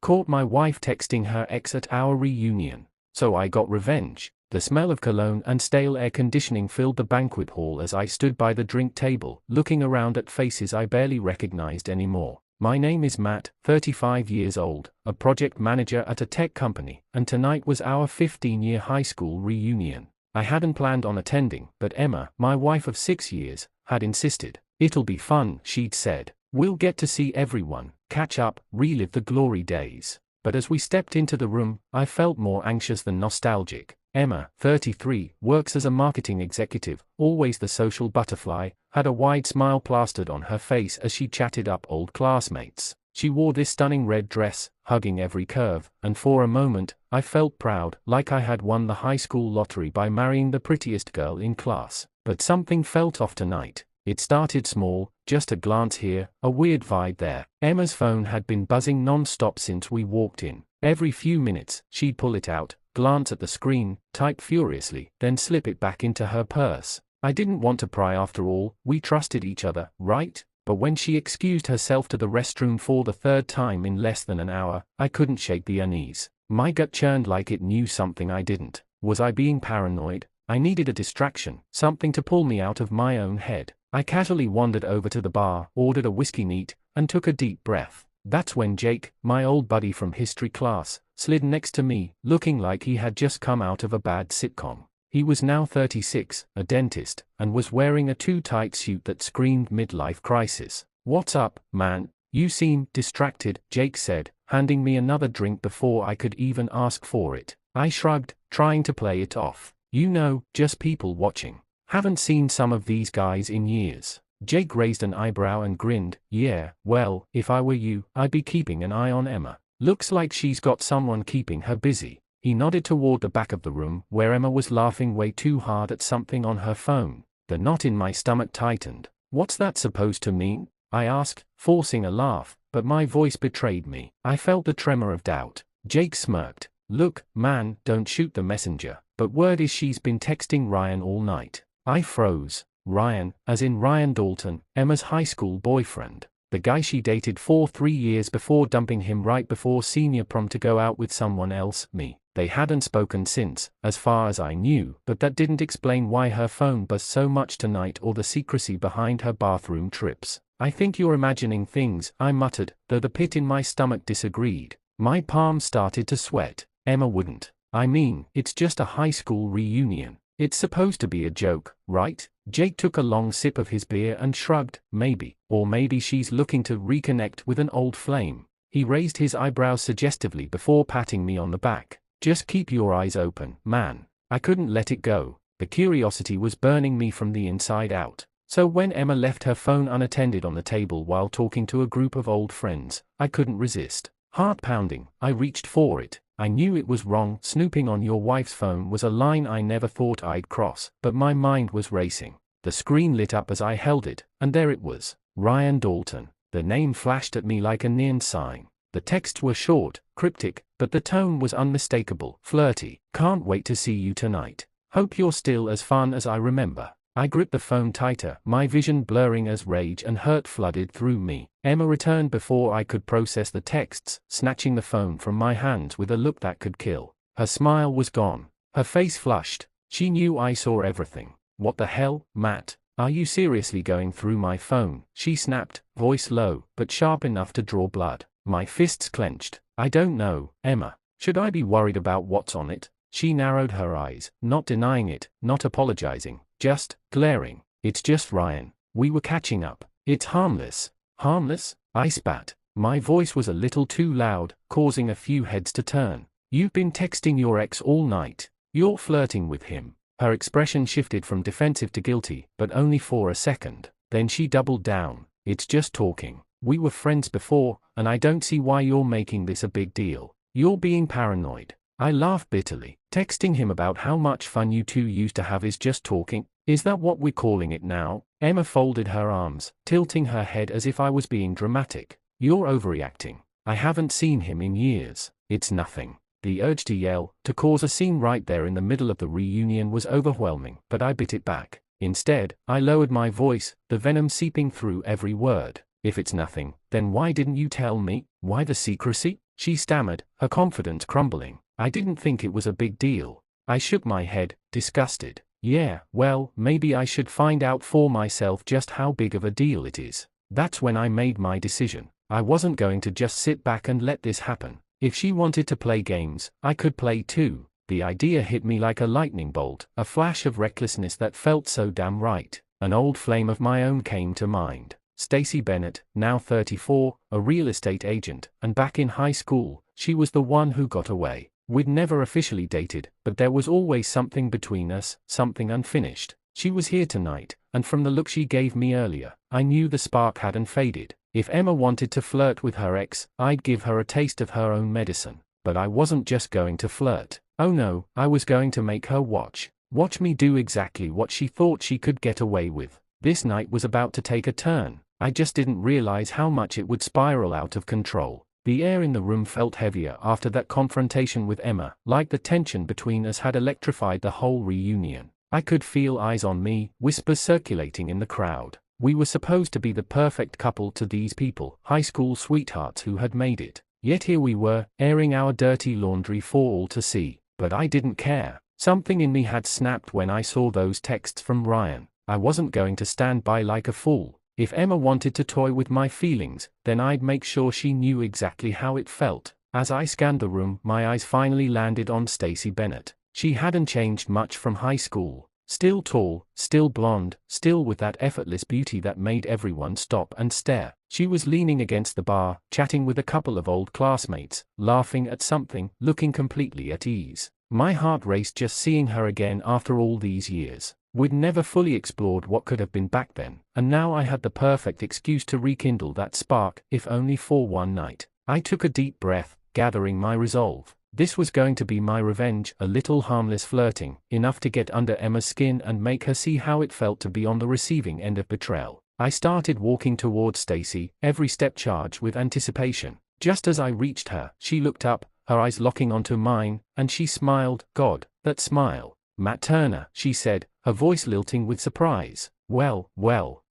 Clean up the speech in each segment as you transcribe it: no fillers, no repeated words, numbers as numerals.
Caught my wife texting her ex at our reunion. So I got revenge. The smell of cologne and stale air conditioning filled the banquet hall as I stood by the drink table, looking around at faces I barely recognized anymore. My name is Matt, 35 years old, a project manager at a tech company, and tonight was our 15-year high school reunion. I hadn't planned on attending, but Emma, my wife of 6 years, had insisted. It'll be fun, she'd said. We'll get to see everyone, catch up, relive the glory days. But as we stepped into the room, I felt more anxious than nostalgic. Emma, 33, works as a marketing executive, always the social butterfly, had a wide smile plastered on her face as she chatted up old classmates. She wore this stunning red dress, hugging every curve, and for a moment, I felt proud, like I had won the high school lottery by marrying the prettiest girl in class. But something felt off tonight. It started small, just a glance here, a weird vibe there. Emma's phone had been buzzing non-stop since we walked in. Every few minutes, she'd pull it out, glance at the screen, type furiously, then slip it back into her purse. I didn't want to pry after all, we trusted each other, right? But when she excused herself to the restroom for the third time in less than an hour, I couldn't shake the unease. My gut churned like it knew something I didn't. Was I being paranoid? I needed a distraction, something to pull me out of my own head. I casually wandered over to the bar, ordered a whiskey neat, and took a deep breath. That's when Jake, my old buddy from history class, slid next to me, looking like he had just come out of a bad sitcom. He was now 36, a dentist, and was wearing a too-tight suit that screamed midlife crisis. "What's up, man? You seem distracted," Jake said, handing me another drink before I could even ask for it. I shrugged, trying to play it off. "You know, just people watching. Haven't seen some of these guys in years." Jake raised an eyebrow and grinned. "Yeah, well, if I were you, I'd be keeping an eye on Emma. Looks like she's got someone keeping her busy." He nodded toward the back of the room, where Emma was laughing way too hard at something on her phone. The knot in my stomach tightened. "What's that supposed to mean?" I asked, forcing a laugh, but my voice betrayed me. I felt the tremor of doubt. Jake smirked. "Look, man, don't shoot the messenger, but word is she's been texting Ryan all night." I froze. Ryan, as in Ryan Dalton, Emma's high school boyfriend. The guy she dated for 3 years before dumping him right before senior prom to go out with someone else, me. They hadn't spoken since, as far as I knew, but that didn't explain why her phone buzzed so much tonight or the secrecy behind her bathroom trips. "I think you're imagining things," I muttered, though the pit in my stomach disagreed. My palms started to sweat. Emma wouldn't. I mean, it's just a high school reunion. It's supposed to be a joke, right? Jake took a long sip of his beer and shrugged. "Maybe. Or maybe she's looking to reconnect with an old flame." He raised his eyebrows suggestively before patting me on the back. "Just keep your eyes open, man." I couldn't let it go. The curiosity was burning me from the inside out. So when Emma left her phone unattended on the table while talking to a group of old friends, I couldn't resist. Heart pounding, I reached for it. I knew it was wrong. Snooping on your wife's phone was a line I never thought I'd cross, but my mind was racing. The screen lit up as I held it, and there it was. Ryan Dalton. The name flashed at me like a neon sign. The texts were short, cryptic, but the tone was unmistakable, flirty. "Can't wait to see you tonight. Hope you're still as fun as I remember." I gripped the phone tighter, my vision blurring as rage and hurt flooded through me. Emma returned before I could process the texts, snatching the phone from my hands with a look that could kill. Her smile was gone. Her face flushed. She knew I saw everything. "What the hell, Matt? Are you seriously going through my phone?" she snapped, voice low, but sharp enough to draw blood. My fists clenched. "I don't know, Emma. Should I be worried about what's on it?" She narrowed her eyes, not denying it, not apologizing, just glaring. "It's just Ryan. We were catching up. It's harmless." "Harmless?" I spat. My voice was a little too loud, causing a few heads to turn. "You've been texting your ex all night. You're flirting with him." Her expression shifted from defensive to guilty, but only for a second. Then she doubled down. "It's just talking. We were friends before, and I don't see why you're making this a big deal. You're being paranoid." I laughed bitterly. "Texting him about how much fun you two used to have is just talking? Is that what we're calling it now?" Emma folded her arms, tilting her head as if I was being dramatic. "You're overreacting. I haven't seen him in years. It's nothing." The urge to yell, to cause a scene right there in the middle of the reunion was overwhelming, but I bit it back. Instead, I lowered my voice, the venom seeping through every word. "If it's nothing, then why didn't you tell me? Why the secrecy?" she stammered, her confidence crumbling. I didn't think it was a big deal. I shook my head, disgusted. Yeah, well, maybe I should find out for myself just how big of a deal it is. That's when I made my decision. I wasn't going to just sit back and let this happen. If she wanted to play games, I could play too. The idea hit me like a lightning bolt, a flash of recklessness that felt so damn right. An old flame of my own came to mind. Stacey Bennett, now 34, a real estate agent, and back in high school, she was the one who got away. We'd never officially dated, but there was always something between us, something unfinished. She was here tonight, and from the look she gave me earlier, I knew the spark hadn't faded. If Emma wanted to flirt with her ex, I'd give her a taste of her own medicine. But I wasn't just going to flirt. Oh no, I was going to make her watch me do exactly what she thought she could get away with. This night was about to take a turn. I just didn't realize how much it would spiral out of control. The air in the room felt heavier after that confrontation with Emma, like the tension between us had electrified the whole reunion. I could feel eyes on me, whispers circulating in the crowd. We were supposed to be the perfect couple to these people, high school sweethearts who had made it. Yet here we were, airing our dirty laundry for all to see. But I didn't care. Something in me had snapped when I saw those texts from Ryan. I wasn't going to stand by like a fool. If Emma wanted to toy with my feelings, then I'd make sure she knew exactly how it felt. As I scanned the room, my eyes finally landed on Stacey Bennett. She hadn't changed much from high school. Still tall, still blonde, still with that effortless beauty that made everyone stop and stare. She was leaning against the bar, chatting with a couple of old classmates, laughing at something, looking completely at ease. My heart raced just seeing her again after all these years. We'd never fully explored what could have been back then, and now I had the perfect excuse to rekindle that spark, if only for one night. I took a deep breath, gathering my resolve. This was going to be my revenge, a little harmless flirting, enough to get under Emma's skin and make her see how it felt to be on the receiving end of betrayal. I started walking towards Stacey, every step charged with anticipation. Just as I reached her, she looked up, her eyes locking onto mine, and she smiled. God, that smile. Matt Turner, she said, her voice lilting with surprise. Well,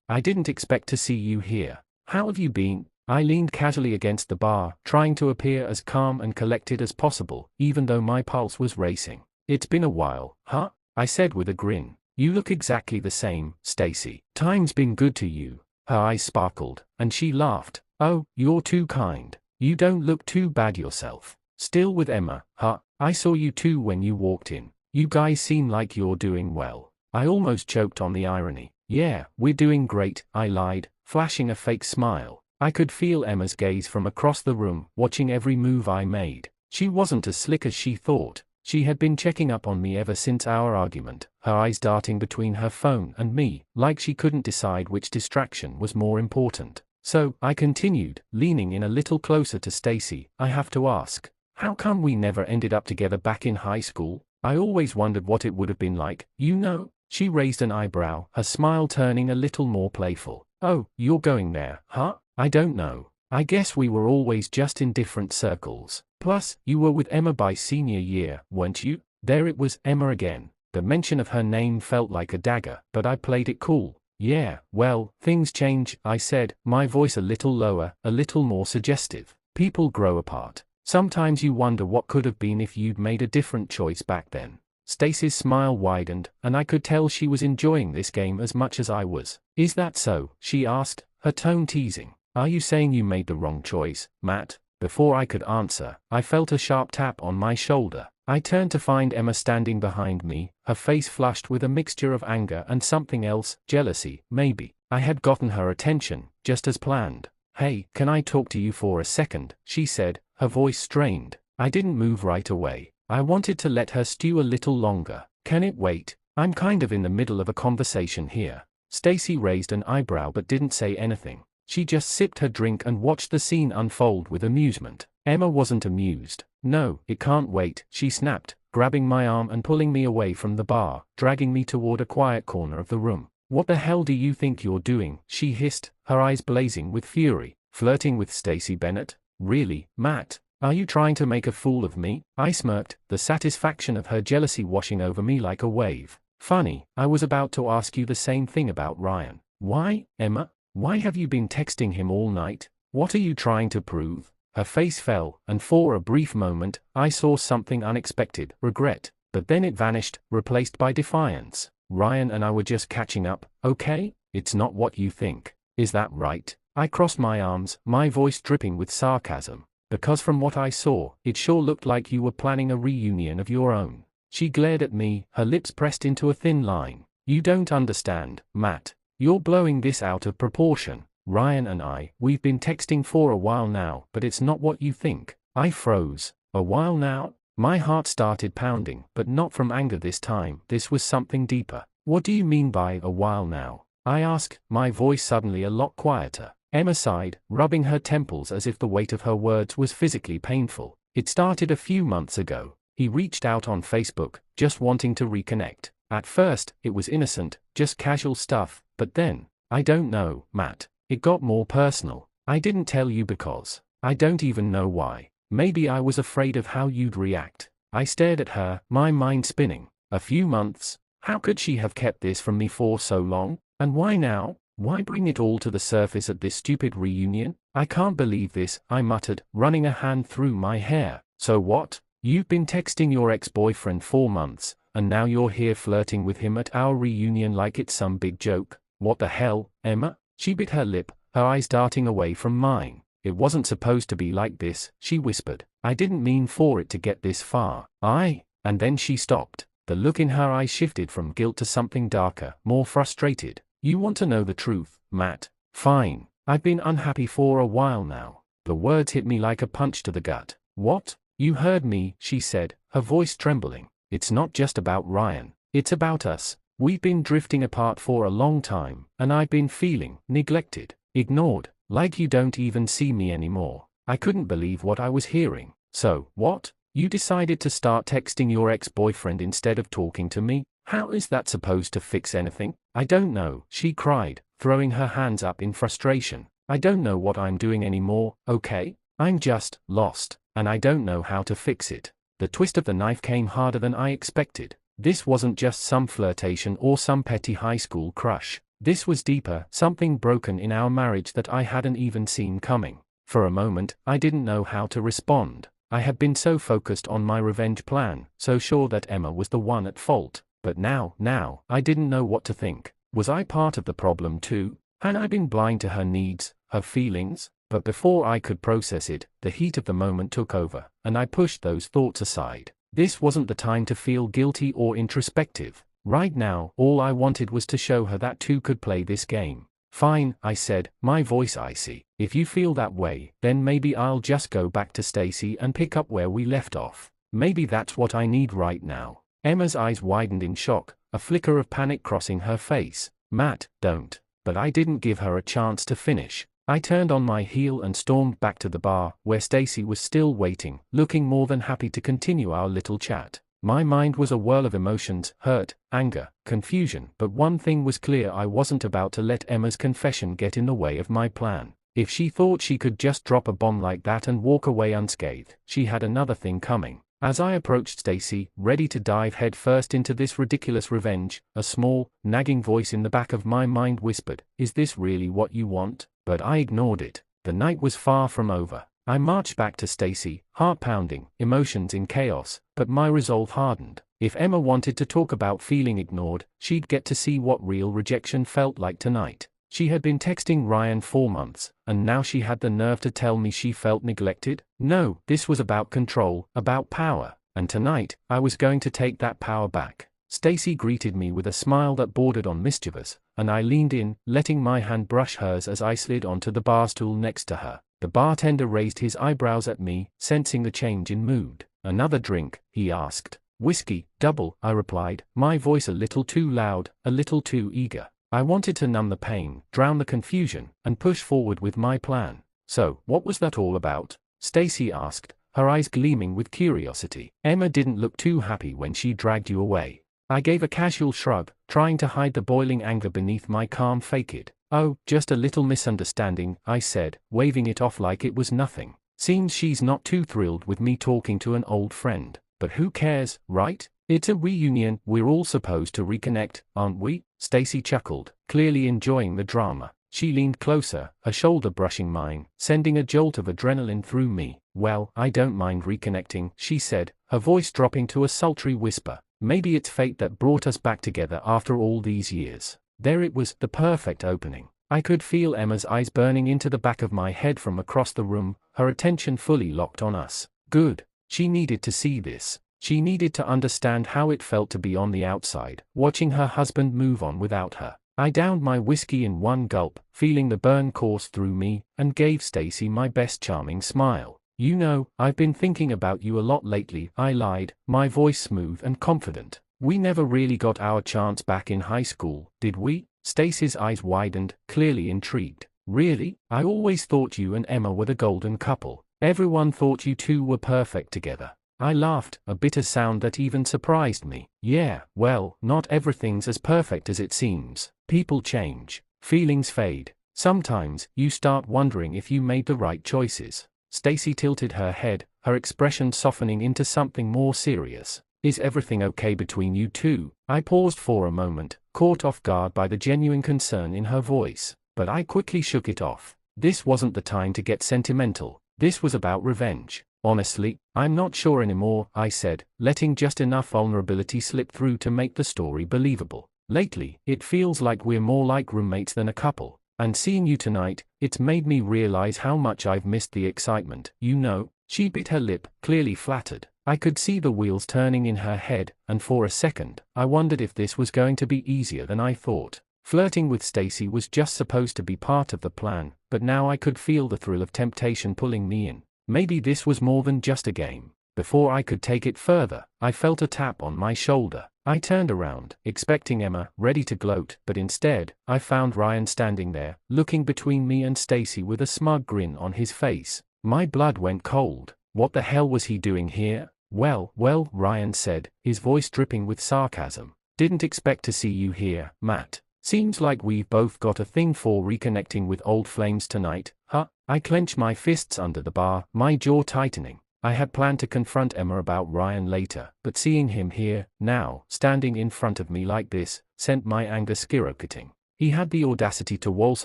I didn't expect to see you here. How have you been? I leaned casually against the bar, trying to appear as calm and collected as possible, even though my pulse was racing. It's been a while, huh? I said with a grin. You look exactly the same, Stacey. Time's been good to you. Her eyes sparkled, and she laughed. Oh, you're too kind. You don't look too bad yourself. Still with Emma, huh? I saw you too when you walked in. You guys seem like you're doing well. I almost choked on the irony. Yeah, we're doing great, I lied, flashing a fake smile. I could feel Emma's gaze from across the room, watching every move I made. She wasn't as slick as she thought. She had been checking up on me ever since our argument, her eyes darting between her phone and me, like she couldn't decide which distraction was more important. So, I continued, leaning in a little closer to Stacey. I have to ask, how come we never ended up together back in high school? I always wondered what it would have been like, you know? She raised an eyebrow, her smile turning a little more playful. Oh, you're going there, huh? I don't know. I guess we were always just in different circles. Plus, you were with Emma by senior year, weren't you? There it was, Emma again. The mention of her name felt like a dagger, but I played it cool. Yeah, well, things change, I said, my voice a little lower, a little more suggestive. People grow apart. Sometimes you wonder what could have been if you'd made a different choice back then. Stacey's smile widened, and I could tell she was enjoying this game as much as I was. Is that so? She asked, her tone teasing. Are you saying you made the wrong choice, Matt? Before I could answer, I felt a sharp tap on my shoulder. I turned to find Emma standing behind me, her face flushed with a mixture of anger and something else, jealousy, maybe. I had gotten her attention, just as planned. Hey, can I talk to you for a second? She said, her voice strained. I didn't move right away. I wanted to let her stew a little longer. Can it wait? I'm kind of in the middle of a conversation here. Stacey raised an eyebrow but didn't say anything. She just sipped her drink and watched the scene unfold with amusement. Emma wasn't amused. No, it can't wait, she snapped, grabbing my arm and pulling me away from the bar, dragging me toward a quiet corner of the room. What the hell do you think you're doing? She hissed, her eyes blazing with fury. Flirting with Stacey Bennett? Really, Matt? Are you trying to make a fool of me? I smirked, the satisfaction of her jealousy washing over me like a wave. Funny, I was about to ask you the same thing about Ryan. Why, Emma? Why have you been texting him all night? What are you trying to prove? Her face fell, and for a brief moment, I saw something unexpected, regret. But then it vanished, replaced by defiance. Ryan and I were just catching up, okay? It's not what you think. Is that right? I crossed my arms, my voice dripping with sarcasm. Because from what I saw, it sure looked like you were planning a reunion of your own. She glared at me, her lips pressed into a thin line. You don't understand, Matt. You're blowing this out of proportion. Ryan and we've been texting for a while now, but it's not what you think. I froze. A while now? My heart started pounding, but not from anger this time. This was something deeper. What do you mean by a while now? I asked, my voice suddenly a lot quieter. Emma sighed, rubbing her temples as if the weight of her words was physically painful. It started a few months ago. He reached out on Facebook, just wanting to reconnect. At first, it was innocent, just casual stuff, but then, I don't know, Matt. It got more personal. I didn't tell you because I don't even know why. Maybe I was afraid of how you'd react. I stared at her, my mind spinning. A few months? How could she have kept this from me for so long? And why now? Why bring it all to the surface at this stupid reunion? I can't believe this, I muttered, running a hand through my hair. So what? You've been texting your ex-boyfriend for months, and now you're here flirting with him at our reunion like it's some big joke. What the hell, Emma? She bit her lip, her eyes darting away from mine. It wasn't supposed to be like this, she whispered. I didn't mean for it to get this far. And then she stopped. The look in her eyes shifted from guilt to something darker, more frustrated. You want to know the truth, Matt? Fine. I've been unhappy for a while now. The words hit me like a punch to the gut. What? You heard me, she said, her voice trembling. It's not just about Ryan. It's about us. We've been drifting apart for a long time, and I've been feeling neglected, ignored, like you don't even see me anymore. I couldn't believe what I was hearing. So, what? You decided to start texting your ex-boyfriend instead of talking to me? How is that supposed to fix anything? I don't know, she cried, throwing her hands up in frustration. I don't know what I'm doing anymore, okay? I'm just lost, and I don't know how to fix it. The twist of the knife came harder than I expected. This wasn't just some flirtation or some petty high school crush. This was deeper, something broken in our marriage that I hadn't even seen coming. For a moment, I didn't know how to respond. I had been so focused on my revenge plan, so sure that Emma was the one at fault. But now, I didn't know what to think. Was I part of the problem too? Had I been blind to her needs, her feelings? But before I could process it, the heat of the moment took over, and I pushed those thoughts aside. This wasn't the time to feel guilty or introspective. Right now, all I wanted was to show her that two could play this game. Fine, I said, my voice icy. If you feel that way, then maybe I'll just go back to Stacy and pick up where we left off. Maybe that's what I need right now. Emma's eyes widened in shock, a flicker of panic crossing her face. Matt, don't. But I didn't give her a chance to finish. I turned on my heel and stormed back to the bar, where Stacy was still waiting, looking more than happy to continue our little chat. My mind was a whirl of emotions, hurt, anger, confusion, but one thing was clear: I wasn't about to let Emma's confession get in the way of my plan. If she thought she could just drop a bomb like that and walk away unscathed, she had another thing coming. As I approached Stacy, ready to dive headfirst into this ridiculous revenge, a small, nagging voice in the back of my mind whispered, "Is this really what you want?" But I ignored it. The night was far from over. I marched back to Stacy, heart pounding, emotions in chaos, but my resolve hardened. If Emma wanted to talk about feeling ignored, she'd get to see what real rejection felt like tonight. She had been texting Ryan for months, and now she had the nerve to tell me she felt neglected? No, this was about control, about power, and tonight, I was going to take that power back. Stacy greeted me with a smile that bordered on mischievous, and I leaned in, letting my hand brush hers as I slid onto the bar stool next to her. The bartender raised his eyebrows at me, sensing the change in mood. "Another drink?" he asked. "Whiskey, double," I replied, my voice a little too loud, a little too eager. I wanted to numb the pain, drown the confusion, and push forward with my plan. "So, what was that all about?" Stacy asked, her eyes gleaming with curiosity. "Emma didn't look too happy when she dragged you away." I gave a casual shrug, trying to hide the boiling anger beneath my calm facade. "Oh, just a little misunderstanding," I said, waving it off like it was nothing. "Seems she's not too thrilled with me talking to an old friend. But who cares, right? It's a reunion, we're all supposed to reconnect, aren't we?" Stacy chuckled, clearly enjoying the drama. She leaned closer, her shoulder brushing mine, sending a jolt of adrenaline through me. "Well, I don't mind reconnecting," she said, her voice dropping to a sultry whisper. "Maybe it's fate that brought us back together after all these years." There it was, the perfect opening. I could feel Emma's eyes burning into the back of my head from across the room, her attention fully locked on us. Good. She needed to see this. She needed to understand how it felt to be on the outside, watching her husband move on without her. I downed my whiskey in one gulp, feeling the burn course through me, and gave Stacy my best charming smile. "You know, I've been thinking about you a lot lately," I lied, my voice smooth and confident. "We never really got our chance back in high school, did we?" Stacy's eyes widened, clearly intrigued. "Really? I always thought you and Emma were the golden couple. Everyone thought you two were perfect together." I laughed, a bitter sound that even surprised me. "Yeah, well, not everything's as perfect as it seems. People change. Feelings fade. Sometimes, you start wondering if you made the right choices." Stacy tilted her head, her expression softening into something more serious. "Is everything okay between you two?" I paused for a moment, caught off guard by the genuine concern in her voice, but I quickly shook it off. This wasn't the time to get sentimental. This was about revenge. "Honestly, I'm not sure anymore," I said, letting just enough vulnerability slip through to make the story believable. "Lately, it feels like we're more like roommates than a couple, and seeing you tonight, it's made me realize how much I've missed the excitement, you know." She bit her lip, clearly flattered. I could see the wheels turning in her head, and for a second, I wondered if this was going to be easier than I thought. Flirting with Stacy was just supposed to be part of the plan, but now I could feel the thrill of temptation pulling me in. Maybe this was more than just a game. Before I could take it further, I felt a tap on my shoulder. I turned around, expecting Emma, ready to gloat, but instead, I found Ryan standing there, looking between me and Stacy with a smug grin on his face. My blood went cold. What the hell was he doing here? Well, Ryan said, his voice dripping with sarcasm. "Didn't expect to see you here, Matt. Seems like we've both got a thing for reconnecting with old flames tonight, huh?" I clenched my fists under the bar, my jaw tightening. I had planned to confront Emma about Ryan later, but seeing him here, now, standing in front of me like this, sent my anger skyrocketing. He had the audacity to waltz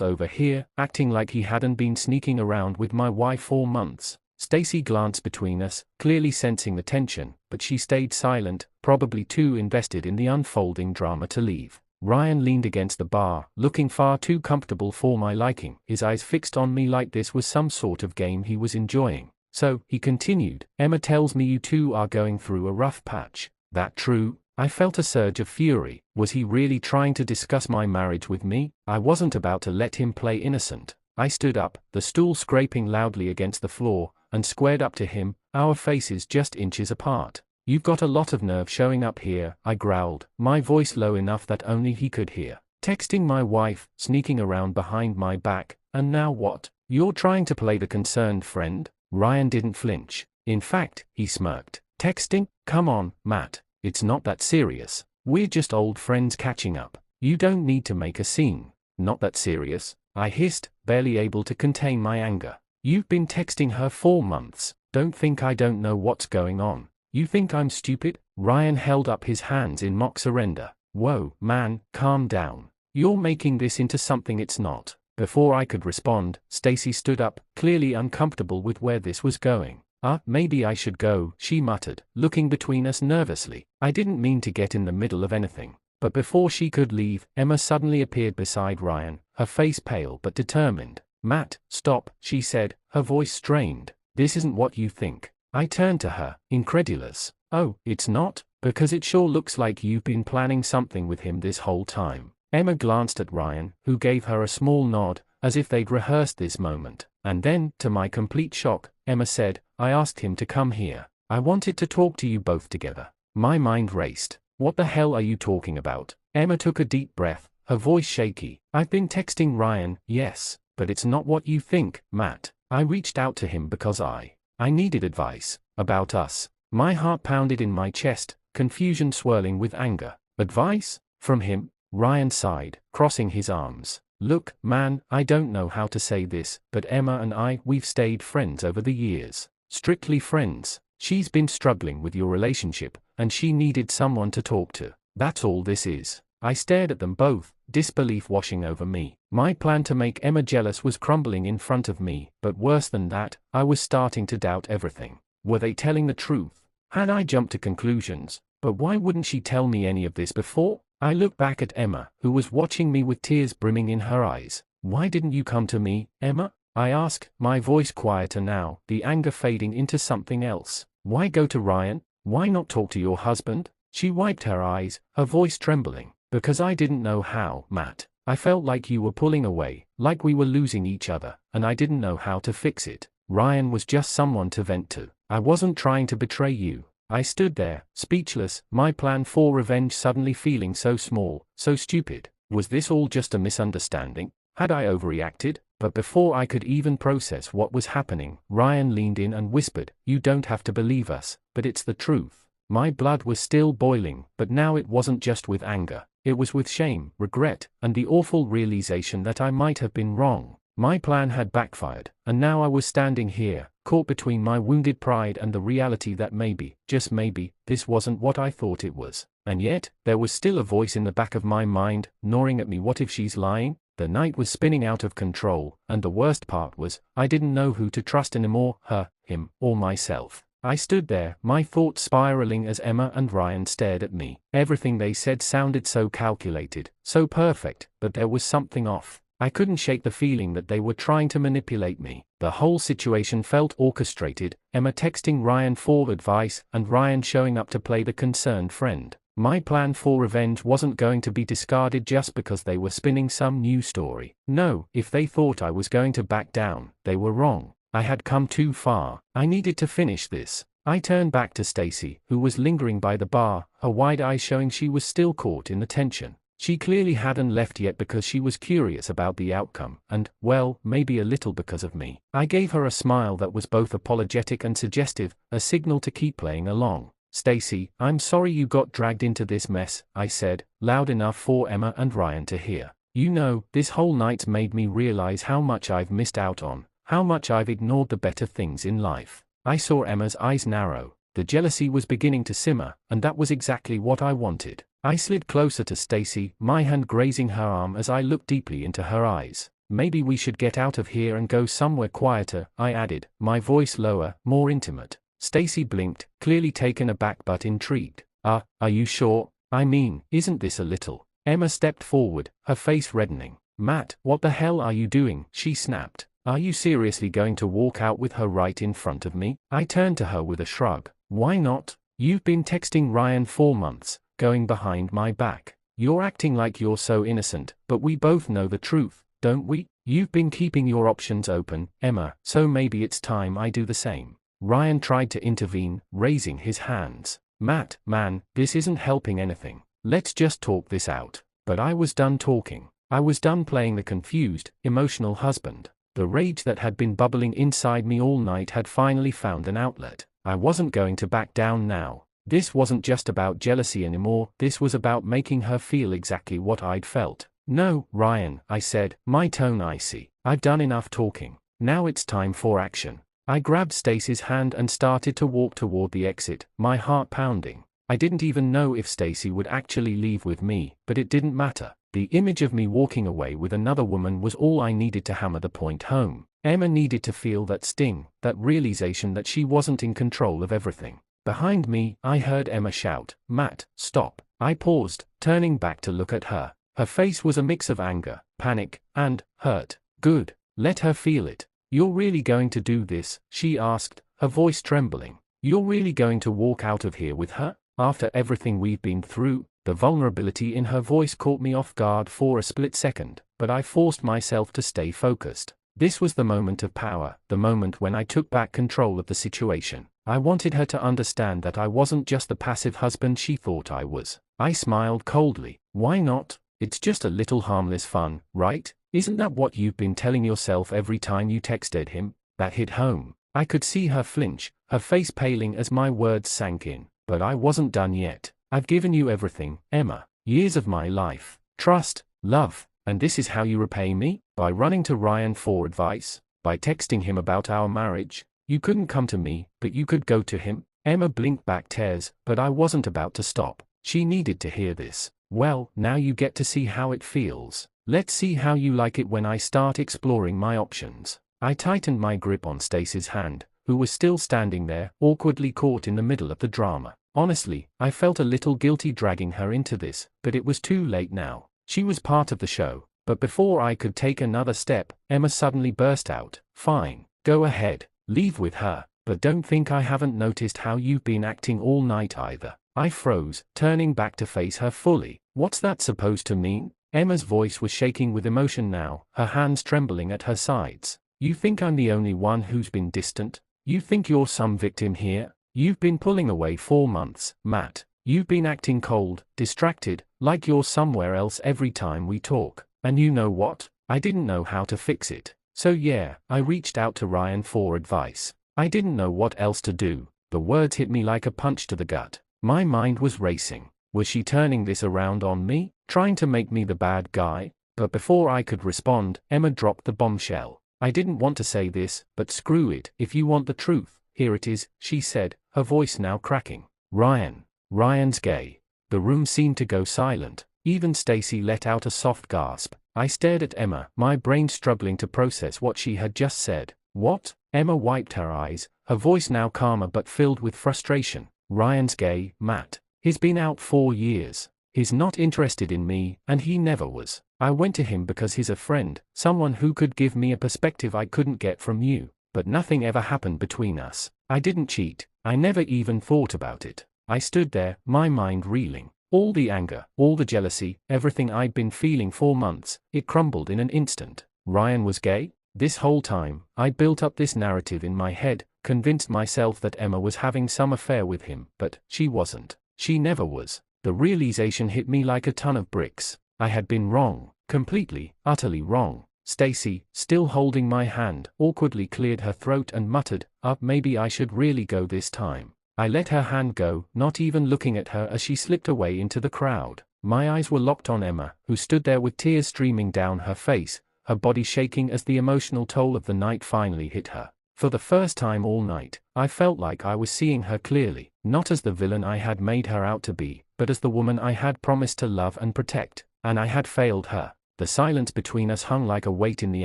over here, acting like he hadn't been sneaking around with my wife for months. Stacy glanced between us, clearly sensing the tension, but she stayed silent, probably too invested in the unfolding drama to leave. Ryan leaned against the bar, looking far too comfortable for my liking, his eyes fixed on me like this was some sort of game he was enjoying. "So," he continued, "Emma tells me you two are going through a rough patch. That true?" I felt a surge of fury. Was he really trying to discuss my marriage with me? I wasn't about to let him play innocent. I stood up, the stool scraping loudly against the floor, and squared up to him, our faces just inches apart. "You've got a lot of nerve showing up here," I growled, my voice low enough that only he could hear. "Texting my wife, sneaking around behind my back, and now what? You're trying to play the concerned friend?" Ryan didn't flinch. In fact, he smirked. "Texting? Come on, Matt. It's not that serious. We're just old friends catching up. You don't need to make a scene." "Not that serious?" I hissed, barely able to contain my anger. "You've been texting her for months. Don't think I don't know what's going on. You think I'm stupid?" Ryan held up his hands in mock surrender. "Whoa, man, calm down. You're making this into something it's not." Before I could respond, Stacy stood up, clearly uncomfortable with where this was going. Maybe I should go," she muttered, looking between us nervously. I didn't mean to get in the middle of anything. But before she could leave, Emma suddenly appeared beside Ryan, her face pale but determined. "Matt, stop," she said, her voice strained. "This isn't what you think." I turned to her, incredulous. "Oh, it's not? Because it sure looks like you've been planning something with him this whole time." Emma glanced at Ryan, who gave her a small nod, as if they'd rehearsed this moment. And then, to my complete shock, Emma said, "I asked him to come here. I wanted to talk to you both together." My mind raced. "What the hell are you talking about?" Emma took a deep breath, her voice shaky. "I've been texting Ryan, yes, but it's not what you think, Matt. I reached out to him because I needed advice about us." My heart pounded in my chest, confusion swirling with anger. "Advice? From him?" Ryan sighed, crossing his arms. "Look, man, I don't know how to say this, but Emma and we've stayed friends over the years. Strictly friends. She's been struggling with your relationship, and she needed someone to talk to. That's all this is." I stared at them both, disbelief washing over me. My plan to make Emma jealous was crumbling in front of me, but worse than that, I was starting to doubt everything. Were they telling the truth? Had I jumped to conclusions? But why wouldn't she tell me any of this before? I looked back at Emma, who was watching me with tears brimming in her eyes. Why didn't you come to me, Emma? I asked, my voice quieter now, the anger fading into something else. Why go to Ryan? Why not talk to your husband? She wiped her eyes, her voice trembling. Because I didn't know how, Matt. I felt like you were pulling away, like we were losing each other, and I didn't know how to fix it. Ryan was just someone to vent to. I wasn't trying to betray you. I stood there, speechless, my plan for revenge suddenly feeling so small, so stupid. Was this all just a misunderstanding? Had I overreacted? But before I could even process what was happening, Ryan leaned in and whispered, "You don't have to believe us, but it's the truth." My blood was still boiling, but now it wasn't just with anger. It was with shame, regret, and the awful realization that I might have been wrong. My plan had backfired, and now I was standing here, caught between my wounded pride and the reality that maybe, just maybe, this wasn't what I thought it was. And yet, there was still a voice in the back of my mind, gnawing at me. What if she's lying? The night was spinning out of control, and the worst part was, I didn't know who to trust anymore, her, him, or myself. I stood there, my thoughts spiraling as Emma and Ryan stared at me. Everything they said sounded so calculated, so perfect, but there was something off. I couldn't shake the feeling that they were trying to manipulate me. The whole situation felt orchestrated, Emma texting Ryan for advice, and Ryan showing up to play the concerned friend. My plan for revenge wasn't going to be discarded just because they were spinning some new story. No, if they thought I was going to back down, they were wrong. I had come too far. I needed to finish this. I turned back to Stacy, who was lingering by the bar, her wide eyes showing she was still caught in the tension. She clearly hadn't left yet because she was curious about the outcome, and, well, maybe a little because of me. I gave her a smile that was both apologetic and suggestive, a signal to keep playing along. "Stacy, I'm sorry you got dragged into this mess," I said, loud enough for Emma and Ryan to hear. "You know, this whole night's made me realize how much I've missed out on. How much I've ignored the better things in life." I saw Emma's eyes narrow. The jealousy was beginning to simmer, and that was exactly what I wanted. I slid closer to Stacy, my hand grazing her arm as I looked deeply into her eyes. "Maybe we should get out of here and go somewhere quieter," I added, my voice lower, more intimate. Stacy blinked, clearly taken aback but intrigued. Are you sure? I mean, isn't this a little?" Emma stepped forward, her face reddening. "Matt, what the hell are you doing?" she snapped. "Are you seriously going to walk out with her right in front of me?" I turned to her with a shrug. "Why not? You've been texting Ryan for months, going behind my back. You're acting like you're so innocent, but we both know the truth, don't we? You've been keeping your options open, Emma, so maybe it's time I do the same." Ryan tried to intervene, raising his hands. "Matt, man, this isn't helping anything. Let's just talk this out." But I was done talking. I was done playing the confused, emotional husband. The rage that had been bubbling inside me all night had finally found an outlet. I wasn't going to back down now. This wasn't just about jealousy anymore, this was about making her feel exactly what I'd felt. "No, Ryan," I said, my tone icy. "I've done enough talking. Now it's time for action." I grabbed Stacy's hand and started to walk toward the exit, my heart pounding. I didn't even know if Stacy would actually leave with me, but it didn't matter. The image of me walking away with another woman was all I needed to hammer the point home. Emma needed to feel that sting, that realization that she wasn't in control of everything. Behind me, I heard Emma shout, "Matt, stop." I paused, turning back to look at her. Her face was a mix of anger, panic, and hurt. "Good. Let her feel it." "You're really going to do this?" she asked, her voice trembling. "You're really going to walk out of here with her? After everything we've been through?" The vulnerability in her voice caught me off guard for a split second, but I forced myself to stay focused. This was the moment of power, the moment when I took back control of the situation. I wanted her to understand that I wasn't just the passive husband she thought I was. I smiled coldly. "Why not? It's just a little harmless fun, right? Isn't that what you've been telling yourself every time you texted him?" That hit home. I could see her flinch, her face paling as my words sank in. But I wasn't done yet. "I've given you everything, Emma. Years of my life, trust, love, and this is how you repay me? By running to Ryan for advice? By texting him about our marriage? You couldn't come to me, but you could go to him?" Emma blinked back tears, but I wasn't about to stop. She needed to hear this. Well, now you get to see how it feels. Let's see how you like it when I start exploring my options. I tightened my grip on Stacy's hand, who was still standing there, awkwardly caught in the middle of the drama. Honestly, I felt a little guilty dragging her into this, but it was too late now. She was part of the show. But before I could take another step, Emma suddenly burst out, "Fine, go ahead, leave with her, but don't think I haven't noticed how you've been acting all night either." I froze, turning back to face her fully. "What's that supposed to mean?" Emma's voice was shaking with emotion now, her hands trembling at her sides. "You think I'm the only one who's been distant? You think you're some victim here? You've been pulling away 4 months, Matt. You've been acting cold, distracted, like you're somewhere else every time we talk. And you know what? I didn't know how to fix it. So yeah, I reached out to Ryan for advice. I didn't know what else to do." The words hit me like a punch to the gut. My mind was racing. Was she turning this around on me, trying to make me the bad guy? But before I could respond, Emma dropped the bombshell. "I didn't want to say this, but screw it. If you want the truth, here it is," she said, her voice now cracking. Ryan's gay." The room seemed to go silent. Even Stacy let out a soft gasp. I stared at Emma, my brain struggling to process what she had just said. "What?" Emma wiped her eyes, her voice now calmer but filled with frustration. "Ryan's gay, Matt. He's been out 4 years. He's not interested in me, and he never was. I went to him because he's a friend, someone who could give me a perspective I couldn't get from you. But nothing ever happened between us. I didn't cheat. I never even thought about it." I stood there, my mind reeling. All the anger, all the jealousy, everything I'd been feeling for months, it crumbled in an instant. Ryan was gay? This whole time, I built up this narrative in my head, convinced myself that Emma was having some affair with him, but she wasn't. She never was. The realization hit me like a ton of bricks. I had been wrong, completely, utterly wrong. Stacy, still holding my hand, awkwardly cleared her throat and muttered, maybe I should really go this time." I let her hand go, not even looking at her as she slipped away into the crowd. My eyes were locked on Emma, who stood there with tears streaming down her face, her body shaking as the emotional toll of the night finally hit her. For the first time all night, I felt like I was seeing her clearly, not as the villain I had made her out to be, but as the woman I had promised to love and protect, and I had failed her. The silence between us hung like a weight in the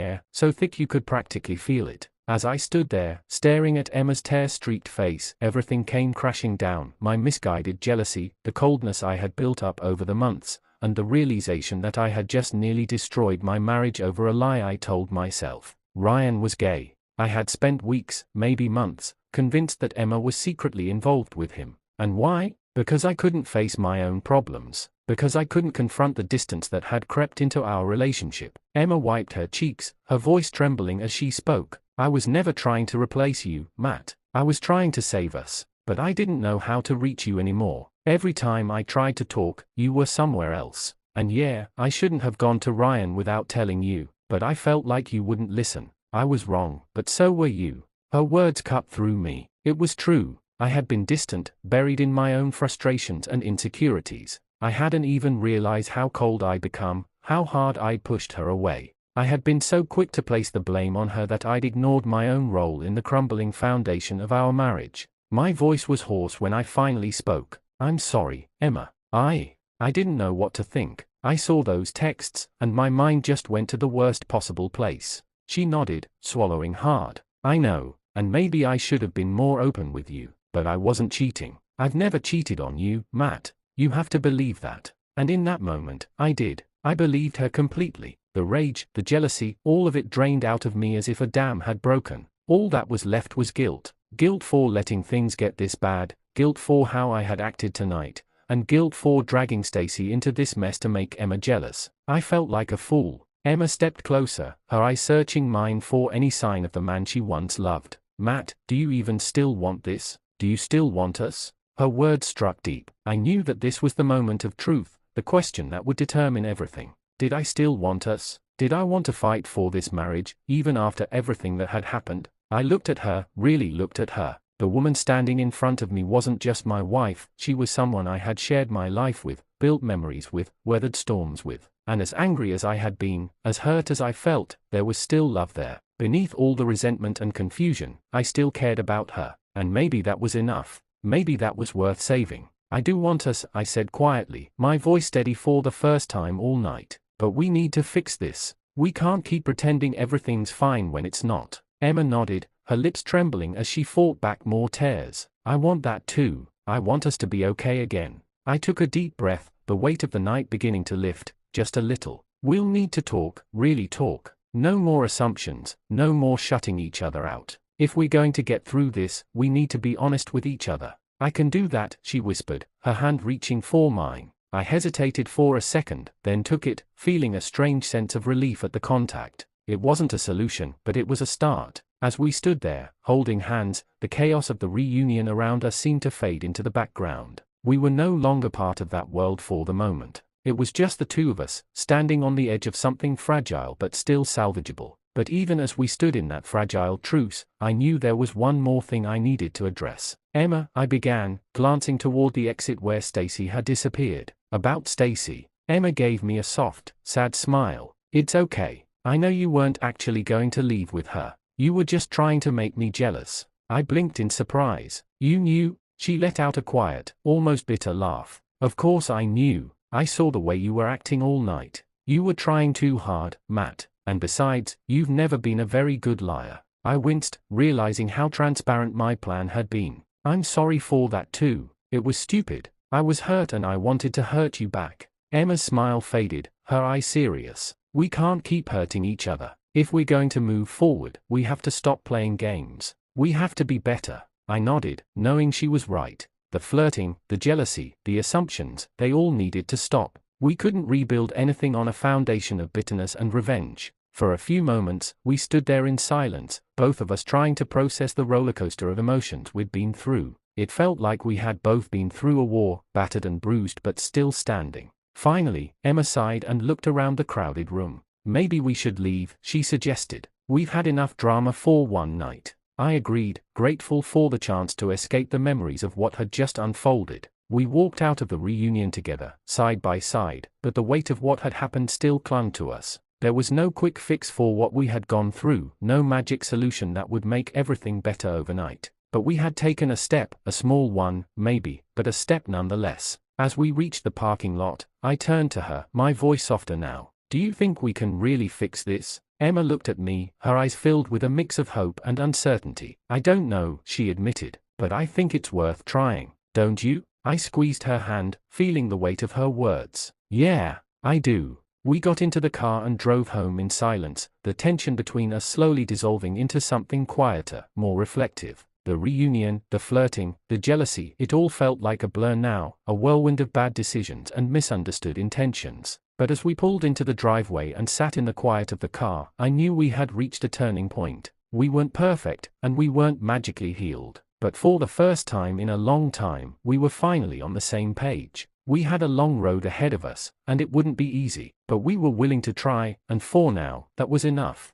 air, so thick you could practically feel it. As I stood there, staring at Emma's tear-streaked face, everything came crashing down, my misguided jealousy, the coldness I had built up over the months, and the realization that I had just nearly destroyed my marriage over a lie I told myself. Ryan was gay. I had spent weeks, maybe months, convinced that Emma was secretly involved with him. And why? Because I couldn't face my own problems. Because I couldn't confront the distance that had crept into our relationship. Emma wiped her cheeks, her voice trembling as she spoke. "I was never trying to replace you, Matt. I was trying to save us. But I didn't know how to reach you anymore. Every time I tried to talk, you were somewhere else. And yeah, I shouldn't have gone to Ryan without telling you, but I felt like you wouldn't listen. I was wrong, but so were you." Her words cut through me. It was true. I had been distant, buried in my own frustrations and insecurities. I hadn't even realized how cold I'd become, how hard I'd pushed her away. I had been so quick to place the blame on her that I'd ignored my own role in the crumbling foundation of our marriage. My voice was hoarse when I finally spoke. "I'm sorry, Emma. I didn't know what to think. I saw those texts, and my mind just went to the worst possible place." She nodded, swallowing hard. "I know, and maybe I should have been more open with you, but I wasn't cheating. I've never cheated on you, Matt. You have to believe that." And in that moment, I did. I believed her completely. The rage, the jealousy, all of it drained out of me as if a dam had broken. All that was left was guilt. Guilt for letting things get this bad, guilt for how I had acted tonight, and guilt for dragging Stacy into this mess to make Emma jealous. I felt like a fool. Emma stepped closer, her eyes searching mine for any sign of the man she once loved. "Matt, do you even still want this? Do you still want us?" Her words struck deep. I knew that this was the moment of truth, the question that would determine everything. Did I still want us? Did I want to fight for this marriage, even after everything that had happened? I looked at her, really looked at her. The woman standing in front of me wasn't just my wife, she was someone I had shared my life with, built memories with, weathered storms with. And as angry as I had been, as hurt as I felt, there was still love there. Beneath all the resentment and confusion, I still cared about her. And maybe that was enough. Maybe that was worth saving. I do want us, I said quietly, my voice steady for the first time all night. But we need to fix this. We can't keep pretending everything's fine when it's not. Emma nodded, her lips trembling as she fought back more tears. I want that too. I want us to be okay again. I took a deep breath, the weight of the night beginning to lift, just a little. We'll need to talk, really talk. No more assumptions, no more shutting each other out. If we're going to get through this, we need to be honest with each other. I can do that, she whispered, her hand reaching for mine. I hesitated for a second, then took it, feeling a strange sense of relief at the contact. It wasn't a solution, but it was a start. As we stood there, holding hands, the chaos of the reunion around us seemed to fade into the background. We were no longer part of that world for the moment. It was just the two of us, standing on the edge of something fragile but still salvageable. But even as we stood in that fragile truce, I knew there was one more thing I needed to address. Emma, I began, glancing toward the exit where Stacy had disappeared. About Stacy. Emma gave me a soft, sad smile. It's okay. I know you weren't actually going to leave with her. You were just trying to make me jealous. I blinked in surprise. You knew? She let out a quiet, almost bitter laugh. Of course I knew. I saw the way you were acting all night. You were trying too hard, Matt. And besides, you've never been a very good liar. I winced, realizing how transparent my plan had been. I'm sorry for that too. It was stupid. I was hurt and I wanted to hurt you back. Emma's smile faded, her eyes serious. We can't keep hurting each other. If we're going to move forward, we have to stop playing games. We have to be better. I nodded, knowing she was right. The flirting, the jealousy, the assumptions, they all needed to stop. We couldn't rebuild anything on a foundation of bitterness and revenge. For a few moments, we stood there in silence, both of us trying to process the rollercoaster of emotions we'd been through. It felt like we had both been through a war, battered and bruised but still standing. Finally, Emma sighed and looked around the crowded room. Maybe we should leave, she suggested. We've had enough drama for one night. I agreed, grateful for the chance to escape the memories of what had just unfolded. We walked out of the reunion together, side by side, but the weight of what had happened still clung to us. There was no quick fix for what we had gone through, no magic solution that would make everything better overnight. But we had taken a step, a small one, maybe, but a step nonetheless. As we reached the parking lot, I turned to her, my voice softer now. Do you think we can really fix this? Emma looked at me, her eyes filled with a mix of hope and uncertainty. I don't know, she admitted, but I think it's worth trying. Don't you? I squeezed her hand, feeling the weight of her words. Yeah, I do. We got into the car and drove home in silence, the tension between us slowly dissolving into something quieter, more reflective. The reunion, the flirting, the jealousy, it all felt like a blur now, a whirlwind of bad decisions and misunderstood intentions. But as we pulled into the driveway and sat in the quiet of the car, I knew we had reached a turning point. We weren't perfect, and we weren't magically healed. But for the first time in a long time, we were finally on the same page. We had a long road ahead of us, and it wouldn't be easy, but we were willing to try, and for now, that was enough.